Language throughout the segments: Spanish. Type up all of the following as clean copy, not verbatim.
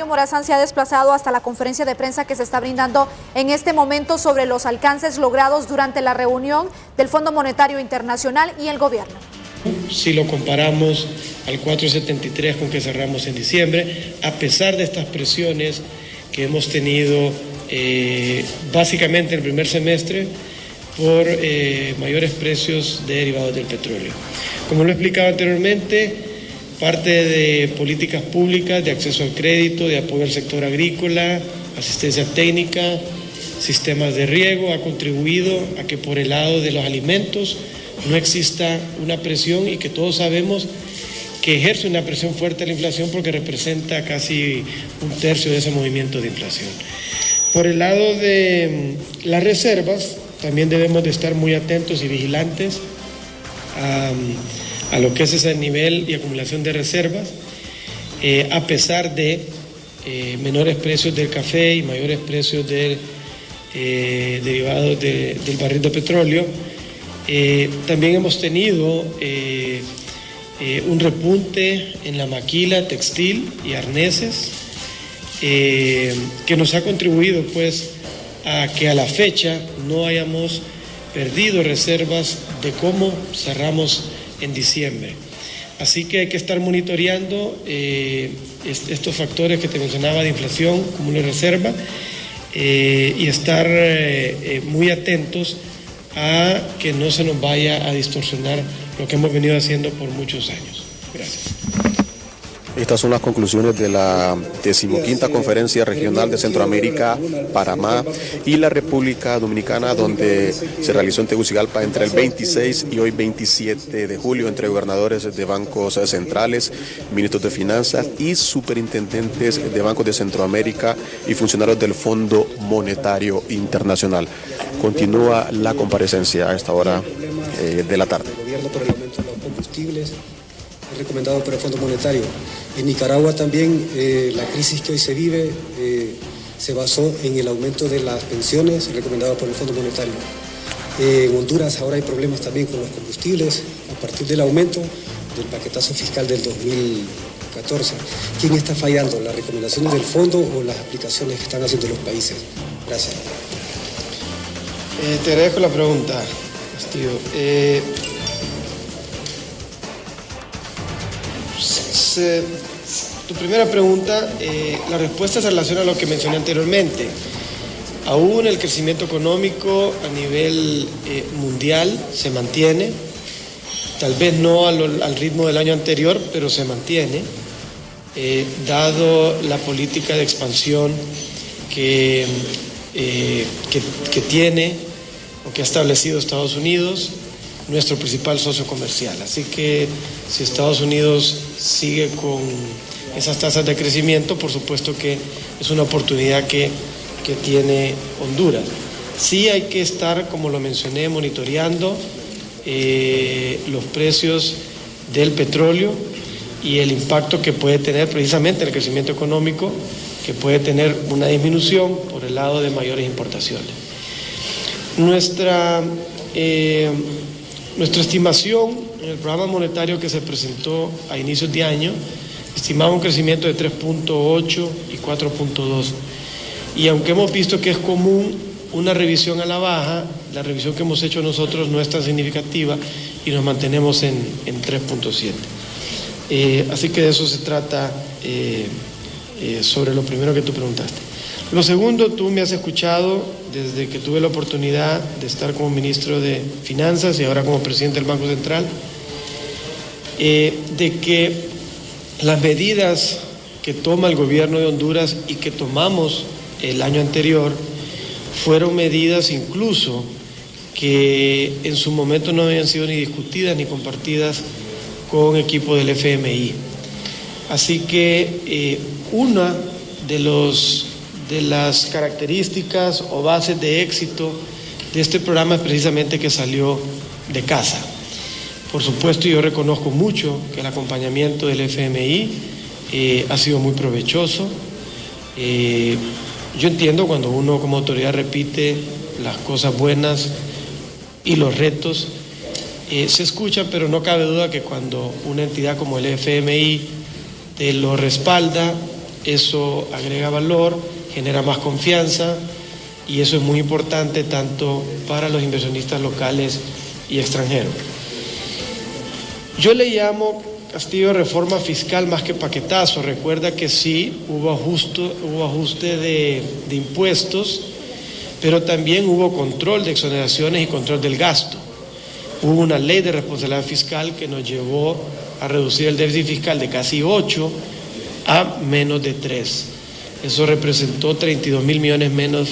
Fabio Morazán se ha desplazado hasta la conferencia de prensa que se está brindando en este momento sobre los alcances logrados durante la reunión del Fondo Monetario Internacional y el gobierno. Si lo comparamos al 4.73 con que cerramos en diciembre, a pesar de estas presiones que hemos tenido básicamente en el primer semestre por mayores precios de derivados del petróleo. Como lo he explicado anteriormente, parte de políticas públicas de acceso al crédito, de apoyo al sector agrícola, asistencia técnica, sistemas de riego, ha contribuido a que por el lado de los alimentos no exista una presión y que todos sabemos que ejerce una presión fuerte a la inflación porque representa casi un tercio de ese movimiento de inflación. Por el lado de las reservas, también debemos de estar muy atentos y vigilantes a lo que es ese nivel y acumulación de reservas, a pesar de menores precios del café y mayores precios de derivados del barril de petróleo. También hemos tenido un repunte en la maquila, textil y arneses, que nos ha contribuido pues a que a la fecha no hayamos perdido reservas de cómo cerramos en diciembre. Así que hay que estar monitoreando estos factores que te mencionaba de inflación, acúmulo de reserva, y estar muy atentos a que no se nos vaya a distorsionar lo que hemos venido haciendo por muchos años. Gracias. Estas son las conclusiones de la 15ª Conferencia Regional de Centroamérica, Panamá y la República Dominicana, donde se realizó en Tegucigalpa entre el 26 y hoy 27 de julio, entre gobernadores de bancos centrales, ministros de finanzas y superintendentes de bancos de Centroamérica y funcionarios del Fondo Monetario Internacional. Continúa la comparecencia a esta hora de la tarde. El gobierno por el aumento de los combustibles recomendado por el Fondo Monetario. En Nicaragua también la crisis que hoy se vive se basó en el aumento de las pensiones recomendado por el Fondo Monetario. En Honduras ahora hay problemas también con los combustibles a partir del aumento del paquetazo fiscal del 2014. ¿Quién está fallando? ¿Las recomendaciones del Fondo o las aplicaciones que están haciendo los países? Gracias. Te agradezco la pregunta, Castillo. Tu primera pregunta, la respuesta se relaciona a lo que mencioné anteriormente. Aún el crecimiento económico a nivel mundial se mantiene, tal vez no al ritmo del año anterior, pero se mantiene, dado la política de expansión que tiene o que ha establecido Estados Unidos, nuestro principal socio comercial. Así que si Estados Unidos sigue con esas tasas de crecimiento, por supuesto que es una oportunidad que tiene Honduras. Sí hay que estar, como lo mencioné, monitoreando los precios del petróleo y el impacto que puede tener precisamente el crecimiento económico, que puede tener una disminución por el lado de mayores importaciones. Nuestra estimación en el programa monetario que se presentó a inicios de año estimaba un crecimiento de 3.8 y 4.2. Y aunque hemos visto que es común una revisión a la baja, la revisión que hemos hecho nosotros no es tan significativa y nos mantenemos en 3.7. Así que de eso se trata sobre lo primero que tú preguntaste. Lo segundo, tú me has escuchado desde que tuve la oportunidad de estar como ministro de Finanzas y ahora como presidente del Banco Central, de que las medidas que toma el gobierno de Honduras y que tomamos el año anterior fueron medidas incluso que en su momento no habían sido ni discutidas ni compartidas con equipo del FMI. Así que una de las características o bases de éxito de este programa es precisamente que salió de casa. Por supuesto, yo reconozco mucho que el acompañamiento del FMI ha sido muy provechoso. Yo entiendo cuando uno como autoridad repite las cosas buenas y los retos, se escucha, pero no cabe duda que cuando una entidad como el FMI te lo respalda, eso agrega valor, genera más confianza y eso es muy importante tanto para los inversionistas locales y extranjeros. Yo le llamo Castillo reforma fiscal más que paquetazo. Recuerda que sí, hubo ajuste de impuestos, pero también hubo control de exoneraciones y control del gasto. Hubo una ley de responsabilidad fiscal que nos llevó a reducir el déficit fiscal de casi 8 a menos de 3. Eso representó 32.000 millones menos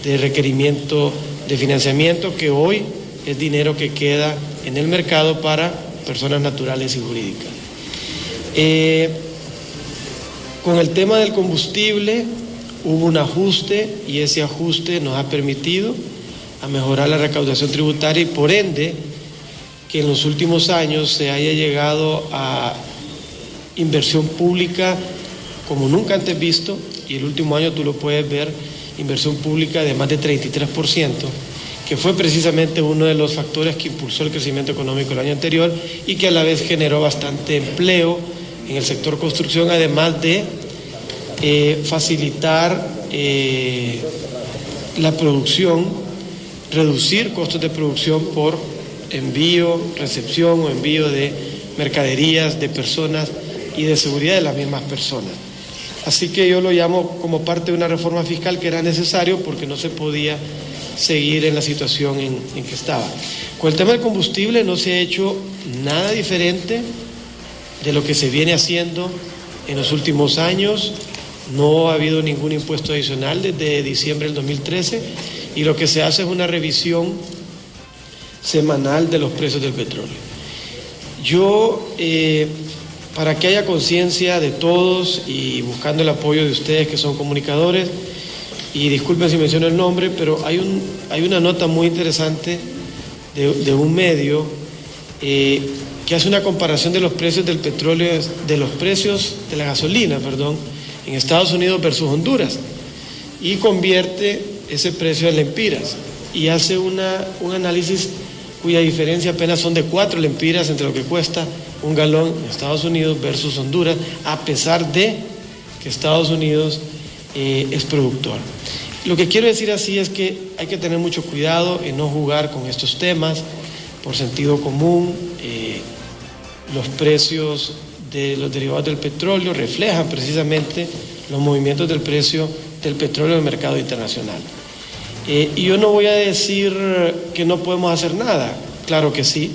de requerimiento de financiamiento, que hoy es dinero que queda en el mercado para personas naturales y jurídicas. Con el tema del combustible hubo un ajuste y ese ajuste nos ha permitido a mejorar la recaudación tributaria y por ende que en los últimos años se haya llegado a inversión pública como nunca antes visto, y el último año tú lo puedes ver, inversión pública de más de 33%, que fue precisamente uno de los factores que impulsó el crecimiento económico el año anterior y que a la vez generó bastante empleo en el sector construcción, además de facilitar la producción, reducir costos de producción por envío, recepción o envío de mercaderías, de personas y de seguridad de las mismas personas. Así que yo lo llamo como parte de una reforma fiscal que era necesario porque no se podía seguir en la situación en que estaba. Con el tema del combustible no se ha hecho nada diferente de lo que se viene haciendo en los últimos años. No ha habido ningún impuesto adicional desde diciembre del 2013 y lo que se hace es una revisión semanal de los precios del petróleo. Yo, para que haya conciencia de todos y buscando el apoyo de ustedes que son comunicadores, y disculpen si menciono el nombre, pero hay una nota muy interesante de un medio que hace una comparación de los precios del petróleo, de los precios de la gasolina, en Estados Unidos versus Honduras, y convierte ese precio en lempiras y hace un análisis cuya diferencia apenas son de 4 lempiras entre lo que cuesta un galón en Estados Unidos versus Honduras, a pesar de que Estados Unidos es productor. Lo que quiero decir así es que hay que tener mucho cuidado en no jugar con estos temas por sentido común. Los precios de los derivados del petróleo reflejan precisamente los movimientos del precio del petróleo en el mercado internacional. Y yo no voy a decir que no podemos hacer nada, claro que sí.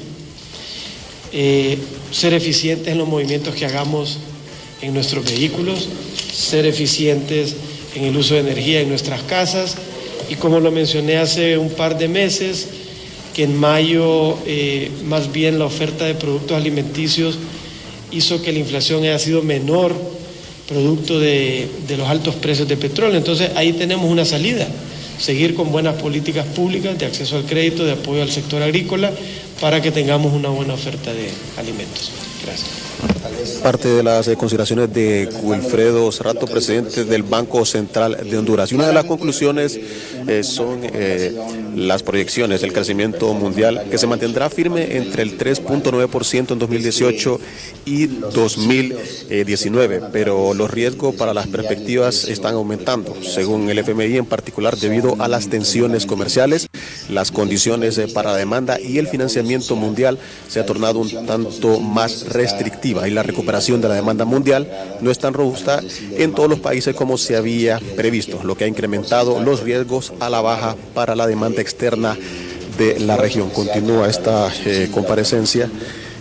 Ser eficientes en los movimientos que hagamos en nuestros vehículos, ser eficientes en el uso de energía en nuestras casas y como lo mencioné hace un par de meses, que en mayo más bien la oferta de productos alimenticios hizo que la inflación haya sido menor producto de los altos precios de petróleo. Entonces ahí tenemos una salida, seguir con buenas políticas públicas de acceso al crédito, de apoyo al sector agrícola para que tengamos una buena oferta de alimentos. Gracias. Parte de las consideraciones de Wilfredo Cerrato, presidente del Banco Central de Honduras. Y una de las conclusiones son las proyecciones del crecimiento mundial, que se mantendrá firme entre el 3.9% en 2018 y 2019, pero los riesgos para las perspectivas están aumentando, según el FMI, en particular debido a las tensiones comerciales, las condiciones para la demanda y el financiamiento mundial se ha tornado un tanto más restrictiva y la recuperación de la demanda mundial no es tan robusta en todos los países como se había previsto, lo que ha incrementado los riesgos a la baja para la demanda externa de la región. Continúa esta comparecencia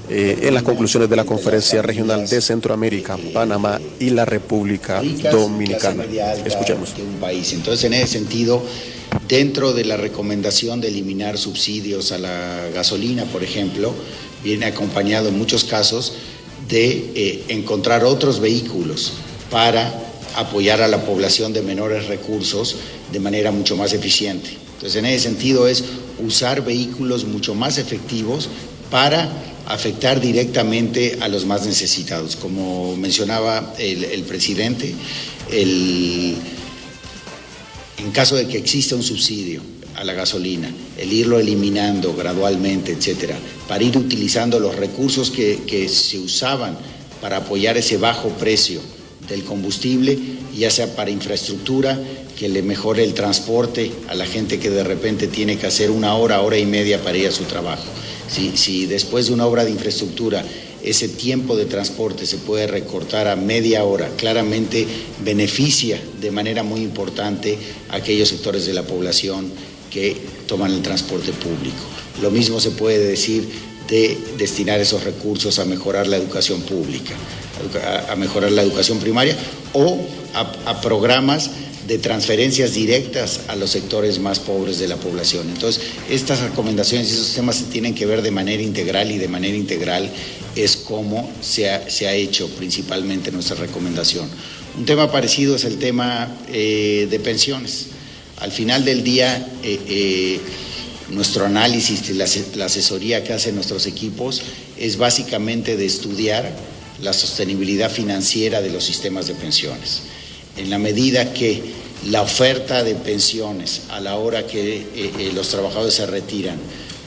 en las conclusiones de la Conferencia Regional de Centroamérica, Panamá y la República Dominicana. Escuchemos. Entonces, en ese sentido, dentro de la recomendación de eliminar subsidios a la gasolina, por ejemplo, viene acompañado en muchos casos de encontrar otros vehículos para apoyar a la población de menores recursos de manera mucho más eficiente. Entonces, en ese sentido es usar vehículos mucho más efectivos para afectar directamente a los más necesitados. Como mencionaba el presidente, en caso de que exista un subsidio a la gasolina, el irlo eliminando gradualmente, etcétera, para ir utilizando los recursos que se usaban para apoyar ese bajo precio del combustible ya sea para infraestructura, que le mejore el transporte a la gente que de repente tiene que hacer una hora y media para ir a su trabajo. Si después de una obra de infraestructura ese tiempo de transporte se puede recortar a media hora, claramente beneficia de manera muy importante a aquellos sectores de la población que toman el transporte público. Lo mismo se puede decir de destinar esos recursos a mejorar la educación pública, a mejorar la educación primaria o a programas de transferencias directas a los sectores más pobres de la población. Entonces, estas recomendaciones y esos temas se tienen que ver de manera integral, y de manera integral es como se ha hecho principalmente nuestra recomendación. Un tema parecido es el tema de pensiones. Al final del día, nuestro análisis y la asesoría que hacen nuestros equipos es básicamente de estudiar la sostenibilidad financiera de los sistemas de pensiones. En la medida que la oferta de pensiones a la hora que los trabajadores se retiran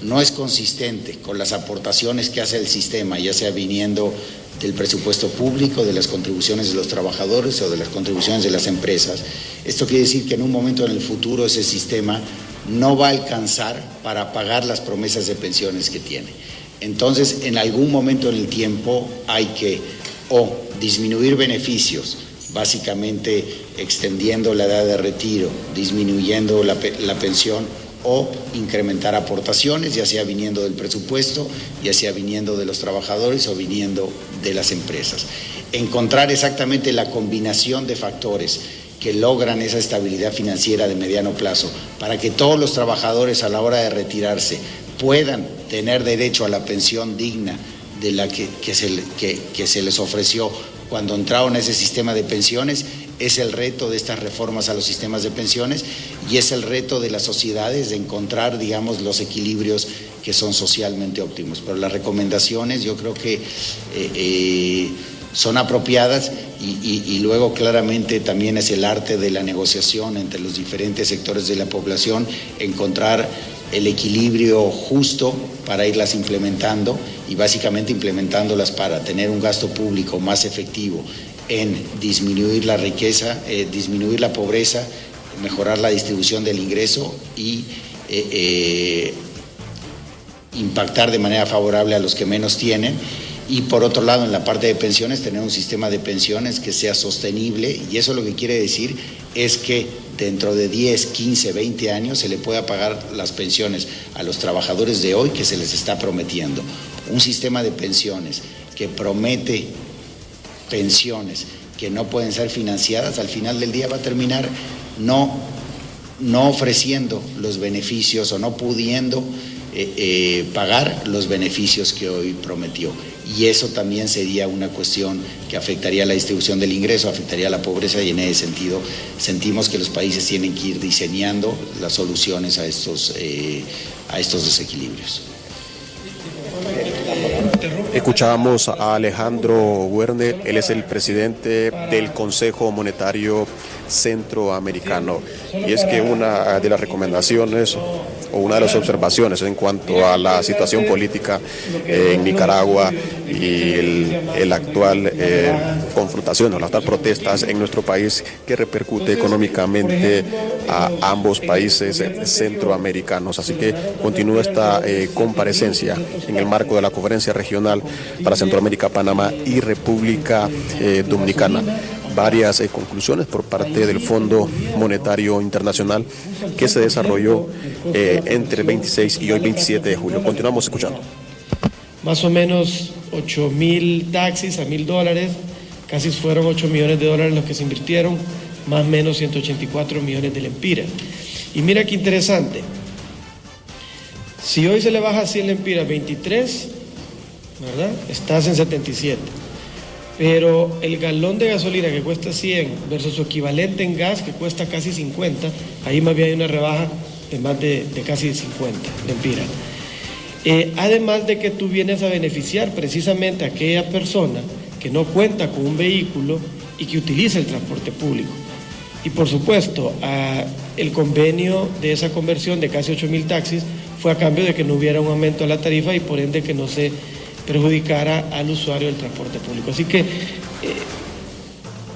no es consistente con las aportaciones que hace el sistema, ya sea viniendo del presupuesto público, de las contribuciones de los trabajadores o de las contribuciones de las empresas, esto quiere decir que en un momento en el futuro ese sistema no va a alcanzar para pagar las promesas de pensiones que tiene. Entonces, en algún momento en el tiempo hay que o disminuir beneficios, básicamente extendiendo la edad de retiro, disminuyendo la pensión, o incrementar aportaciones, ya sea viniendo del presupuesto, ya sea viniendo de los trabajadores o viniendo de las empresas. Encontrar exactamente la combinación de factores que logran esa estabilidad financiera de mediano plazo para que todos los trabajadores a la hora de retirarse puedan tener derecho a la pensión digna de la que se les ofreció cuando entraron a ese sistema de pensiones, es el reto de estas reformas a los sistemas de pensiones y es el reto de las sociedades de encontrar, digamos, los equilibrios que son socialmente óptimos. Pero las recomendaciones yo creo que son apropiadas y luego claramente también es el arte de la negociación entre los diferentes sectores de la población, encontrar el equilibrio justo para irlas implementando y básicamente implementándolas para tener un gasto público más efectivo en disminuir la riqueza, disminuir la pobreza, mejorar la distribución del ingreso y impactar de manera favorable a los que menos tienen. Y por otro lado, en la parte de pensiones, tener un sistema de pensiones que sea sostenible, y eso lo que quiere decir es que dentro de 10, 15, 20 años se le pueda pagar las pensiones a los trabajadores de hoy que se les está prometiendo. Un sistema de pensiones que promete pensiones que no pueden ser financiadas, al final del día va a terminar no ofreciendo los beneficios o no pudiendo pagar los beneficios que hoy prometió. Y eso también sería una cuestión que afectaría la distribución del ingreso, afectaría la pobreza, y en ese sentido sentimos que los países tienen que ir diseñando las soluciones a estos desequilibrios. Escuchábamos a Alejandro Werner, él es el presidente del Consejo Monetario Centroamericano, y es que una de las recomendaciones o una de las observaciones en cuanto a la situación política en Nicaragua y el actual confrontación o las protestas en nuestro país que repercute económicamente a ambos países centroamericanos. Así que continúa esta comparecencia en el marco de la conferencia regional para Centroamérica, Panamá y República Dominicana. Varias conclusiones por parte del Fondo Monetario Internacional que se desarrolló entre el 26 y hoy 27 de julio. Continuamos escuchando. Más o menos 8.000 taxis a $1.000, casi fueron $8 millones los que se invirtieron, más o menos 184 millones de lempiras. Y mira qué interesante, si hoy se le baja a 100 lempiras 23, ¿verdad? Estás en 77. Pero el galón de gasolina que cuesta 100 versus su equivalente en gas que cuesta casi 50, ahí más bien hay una rebaja de más de casi 50 lempiras. Además de que tú vienes a beneficiar precisamente a aquella persona que no cuenta con un vehículo y que utiliza el transporte público. Y por supuesto, el convenio de esa conversión de casi 8.000 taxis fue a cambio de que no hubiera un aumento de la tarifa y por ende que no se perjudicara al usuario del transporte público. Así que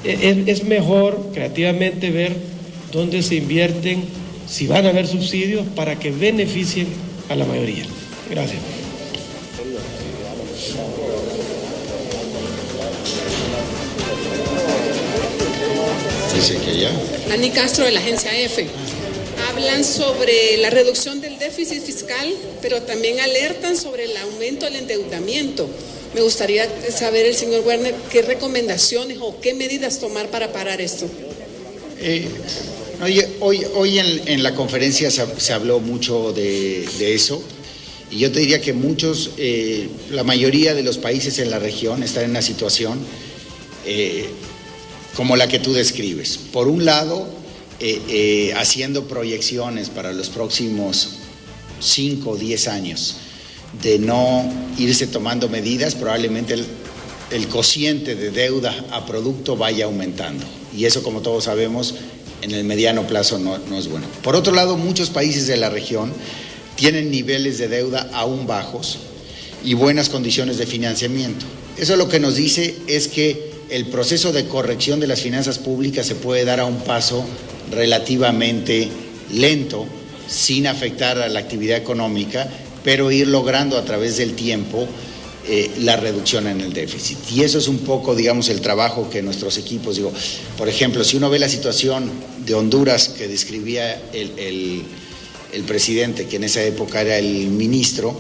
es mejor creativamente ver dónde se invierten, si van a haber subsidios para que beneficien a la mayoría. Gracias. Dice que ya. Ani Castro, de la agencia EFE. Hablan sobre la reducción del déficit fiscal, pero también alertan sobre el aumento del endeudamiento. Me gustaría saber, el señor Werner, qué recomendaciones o qué medidas tomar para parar esto. Hoy en la conferencia se habló mucho de eso, y yo te diría que la mayoría de los países en la región están en una situación como la que tú describes. Por un lado, haciendo proyecciones para los próximos 5 o 10 años, de no irse tomando medidas, probablemente el cociente de deuda a producto vaya aumentando. Y eso, como todos sabemos, en el mediano plazo no es bueno. Por otro lado, muchos países de la región tienen niveles de deuda aún bajos y buenas condiciones de financiamiento. Eso lo que nos dice es que el proceso de corrección de las finanzas públicas se puede dar a un paso relativamente lento, sin afectar a la actividad económica, pero ir logrando a través del tiempo la reducción en el déficit. Y eso es un poco, digamos, el trabajo que nuestros equipos, por ejemplo, si uno ve la situación de Honduras que describía el presidente, que en esa época era el ministro,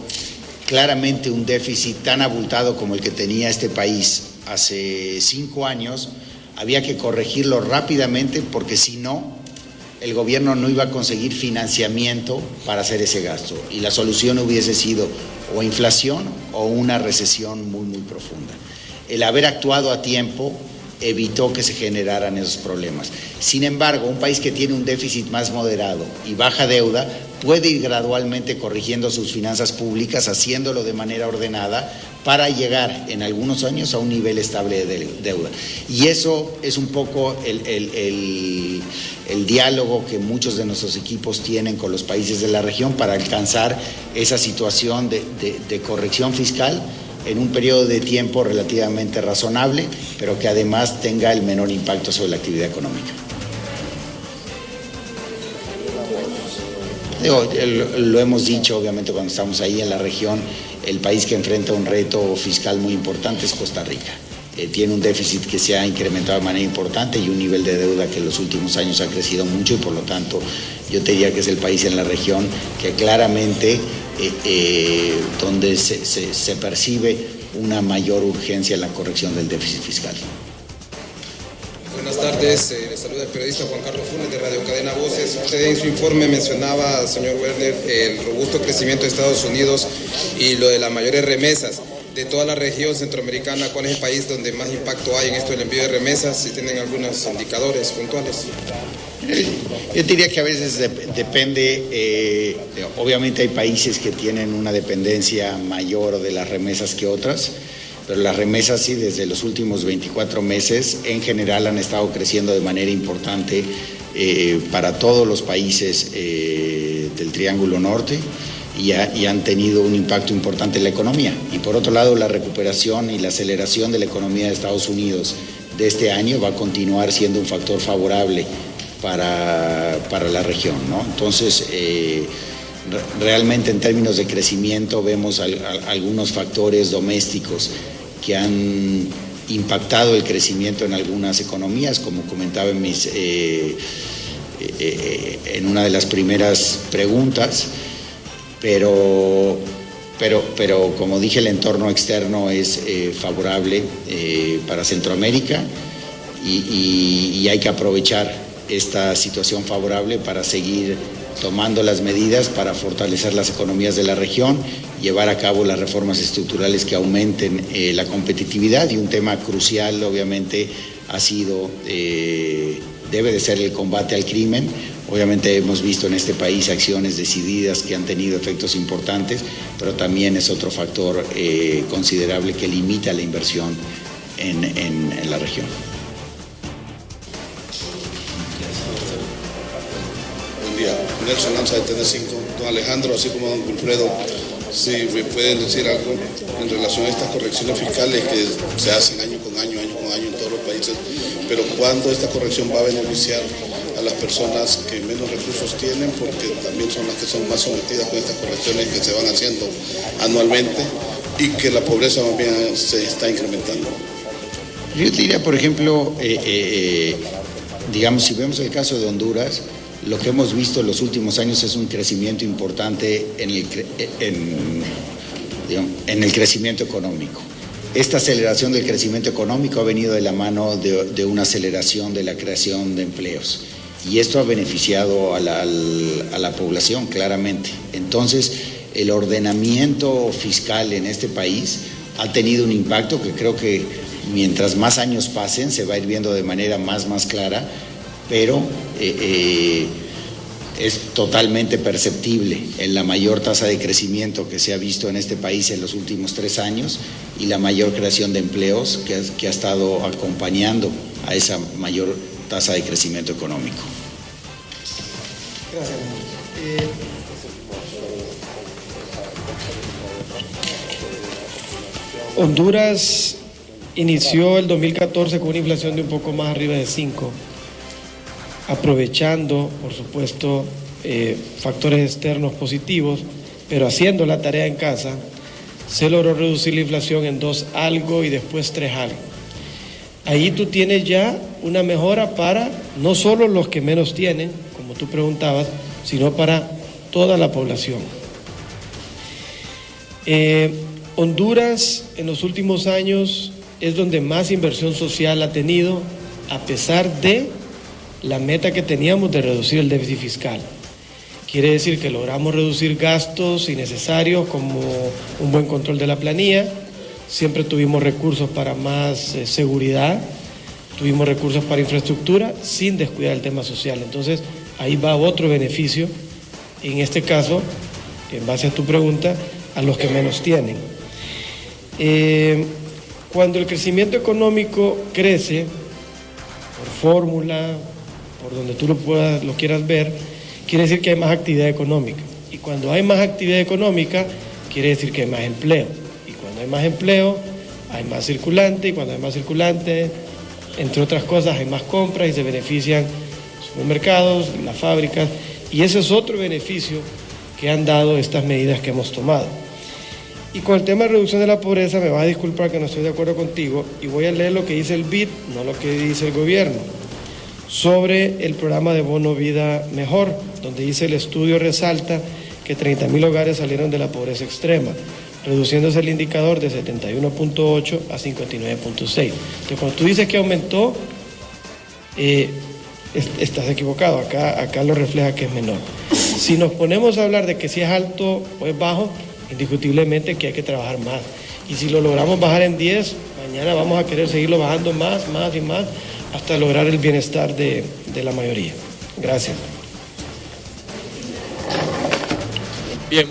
claramente un déficit tan abultado como el que tenía este país hace 5 años, había que corregirlo rápidamente, porque si no, el gobierno no iba a conseguir financiamiento para hacer ese gasto, y la solución hubiese sido o inflación o una recesión muy, muy profunda. El haber actuado a tiempo evitó que se generaran esos problemas. Sin embargo, un país que tiene un déficit más moderado y baja deuda puede ir gradualmente corrigiendo sus finanzas públicas, haciéndolo de manera ordenada, para llegar en algunos años a un nivel estable de deuda. Y eso es un poco el diálogo que muchos de nuestros equipos tienen con los países de la región para alcanzar esa situación de corrección fiscal en un periodo de tiempo relativamente razonable, pero que además tenga el menor impacto sobre la actividad económica. Lo hemos dicho, obviamente, cuando estamos ahí en la región, el país que enfrenta un reto fiscal muy importante es Costa Rica. Tiene un déficit que se ha incrementado de manera importante y un nivel de deuda que en los últimos años ha crecido mucho, y por lo tanto yo te diría que es el país en la región que claramente donde se percibe una mayor urgencia en la corrección del déficit fiscal. Buenas tardes, les saluda el periodista Juan Carlos Funes de Radio Cadena Voces. Usted en su informe mencionaba, señor Werner, el robusto crecimiento de Estados Unidos y lo de las mayores remesas. De toda la región centroamericana, ¿cuál es el país donde más impacto hay en esto del envío de remesas? Si tienen algunos indicadores puntuales. Yo diría que a veces depende, obviamente hay países que tienen una dependencia mayor de las remesas que otras, pero las remesas sí, desde los últimos 24 meses en general han estado creciendo de manera importante para todos los países del Triángulo Norte, y han tenido un impacto importante en la economía. Y por otro lado, la recuperación y la aceleración de la economía de Estados Unidos de este año va a continuar siendo un factor favorable para la región, ¿no? Entonces, realmente en términos de crecimiento vemos algunos factores domésticos que han impactado el crecimiento en algunas economías, como comentaba en una de las primeras preguntas, pero como dije, el entorno externo es favorable para Centroamérica, y hay que aprovechar esta situación favorable para seguir tomando las medidas para fortalecer las economías de la región, llevar a cabo las reformas estructurales que aumenten la competitividad, y un tema crucial obviamente debe de ser el combate al crimen. Obviamente hemos visto en este país acciones decididas que han tenido efectos importantes, pero también es otro factor considerable que limita la inversión en la región. Buen día, Nelson Lanza de TN5. Don Alejandro, así como don Wilfredo, si me pueden decir algo en relación a estas correcciones fiscales que se hacen año con año en todos los países, pero cuándo esta corrección va a beneficiar a las personas que menos recursos tienen, porque también son las que son más sometidas con estas correcciones que se van haciendo anualmente y que la pobreza más bien se está incrementando. Yo diría, por ejemplo, digamos, si vemos el caso de Honduras, lo que hemos visto en los últimos años es un crecimiento importante en el crecimiento económico. Esta aceleración del crecimiento económico ha venido de la mano de una aceleración de la creación de empleos. Y esto ha beneficiado a la población, claramente. Entonces, el ordenamiento fiscal en este país ha tenido un impacto que creo que mientras más años pasen se va a ir viendo de manera más clara, pero es totalmente perceptible en la mayor tasa de crecimiento que se ha visto en este país en los últimos 3 años y la mayor creación de empleos que ha estado acompañando a esa mayor tasa de crecimiento económico. Gracias. Honduras inició el 2014 con una inflación de un poco más arriba de 5, aprovechando, por supuesto, factores externos positivos, pero haciendo la tarea en casa, se logró reducir la inflación en 2 algo y después 3 algo. Ahí tú tienes ya una mejora para no solo los que menos tienen, como tú preguntabas, sino para toda la población. Honduras en los últimos años es donde más inversión social ha tenido, a pesar de la meta que teníamos de reducir el déficit fiscal. Quiere decir que logramos reducir gastos innecesarios como un buen control de la planilla, siempre tuvimos recursos para más seguridad, tuvimos recursos para infraestructura sin descuidar el tema social. Entonces ahí va otro beneficio, en este caso, en base a tu pregunta, a los que menos tienen. Cuando el crecimiento económico crece, por fórmula, por donde tú lo quieras ver, quiere decir que hay más actividad económica. Y cuando hay más actividad económica, quiere decir que hay más empleo. Y cuando hay más empleo, hay más circulante. Y cuando hay más circulante, entre otras cosas, hay más compras y se benefician los supermercados, las fábricas. Y ese es otro beneficio que han dado estas medidas que hemos tomado. Y con el tema de reducción de la pobreza, me vas a disculpar que no estoy de acuerdo contigo, y voy a leer lo que dice el BID, no lo que dice el gobierno, sobre el programa de Bono Vida Mejor, donde dice el estudio resalta que 30,000 hogares salieron de la pobreza extrema, reduciéndose el indicador de 71.8 a 59.6. Entonces, cuando tú dices que aumentó, estás equivocado, acá lo refleja que es menor. Si nos ponemos a hablar de que si es alto o es bajo, indiscutiblemente que hay que trabajar más. Y si lo logramos bajar en 10, mañana vamos a querer seguirlo bajando más y más, hasta lograr el bienestar de la mayoría. Gracias. Bien.